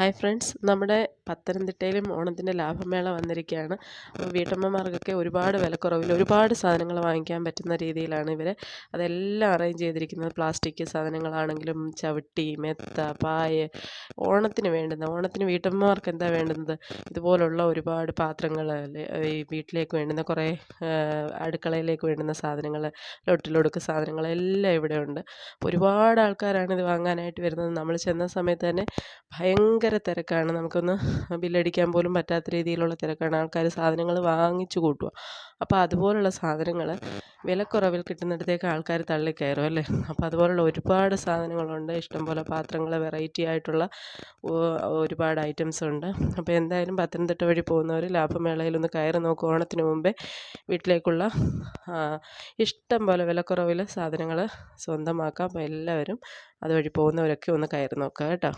Hi friends, നമ്മുടെ പത്തനംതിട്ടയിലും ഓണത്തിൻ്റെ ലാഭമേള വന്നിരിക്കുകയാണ്. അപ്പോൾ വീട്ടമ്മമാർക്കൊക്കെ ഒരുപാട് വിലക്കുറവിൽ ഒരുപാട് സാധനങ്ങൾ വാങ്ങിക്കാൻ പറ്റുന്ന രീതിയിലാണ് ഇവർ അതെല്ലാം അറേഞ്ച് ചെയ്തിരിക്കുന്നത്. പ്ലാസ്റ്റിക് സാധനങ്ങളാണെങ്കിലും ചവിട്ടി, മെത്ത, പായ്, ഓണത്തിന് വീട്ടമ്മമാർക്ക് എന്താ വേണ്ടുന്നത്, ഇതുപോലുള്ള ഒരുപാട് പാത്രങ്ങൾ, ഈ വീട്ടിലേക്ക് വേണ്ടുന്ന കുറേ അടുക്കളയിലേക്ക് വേണ്ടുന്ന സാധനങ്ങൾ, ലൊട്ടിലൊടുക്ക് സാധനങ്ങളെല്ലാം ഇവിടെ ഉണ്ട്. ഒരുപാട് ആൾക്കാരാണ് ഇത് വാങ്ങാനായിട്ട് വരുന്നത്. നമ്മൾ ചെന്ന സമയത്ത് തന്നെ ഭയങ്കര തിരക്കാണ്. നമുക്കൊന്ന് ബില്ലടിക്കാൻ പോലും പറ്റാത്ത രീതിയിലുള്ള തിരക്കാണ്. ആൾക്കാർ സാധനങ്ങൾ വാങ്ങിച്ചു കൂട്ടുക. അപ്പോൾ അതുപോലുള്ള സാധനങ്ങൾ വിലക്കുറവിൽ കിട്ടുന്നിടത്തേക്ക് ആൾക്കാർ തള്ളിക്കയറും അല്ലേ. അപ്പോൾ അതുപോലുള്ള ഒരുപാട് സാധനങ്ങളുണ്ട്. ഇഷ്ടംപോലെ പാത്രങ്ങൾ, വെറൈറ്റി ആയിട്ടുള്ള ഒരുപാട് ഐറ്റംസ് ഉണ്ട്. അപ്പോൾ എന്തായാലും പത്തനംതിട്ട വഴി പോകുന്നവർ ലാഭമേളയിലൊന്ന് കയറി നോക്കും. ഓണത്തിന് മുമ്പേ വീട്ടിലേക്കുള്ള ഇഷ്ടം പോലെ വിലക്കുറവിൽ സാധനങ്ങൾ സ്വന്തമാക്കാം. അപ്പോൾ എല്ലാവരും അതുവഴി പോകുന്നവരൊക്കെ ഒന്ന് കയറി നോക്കുക കേട്ടോ.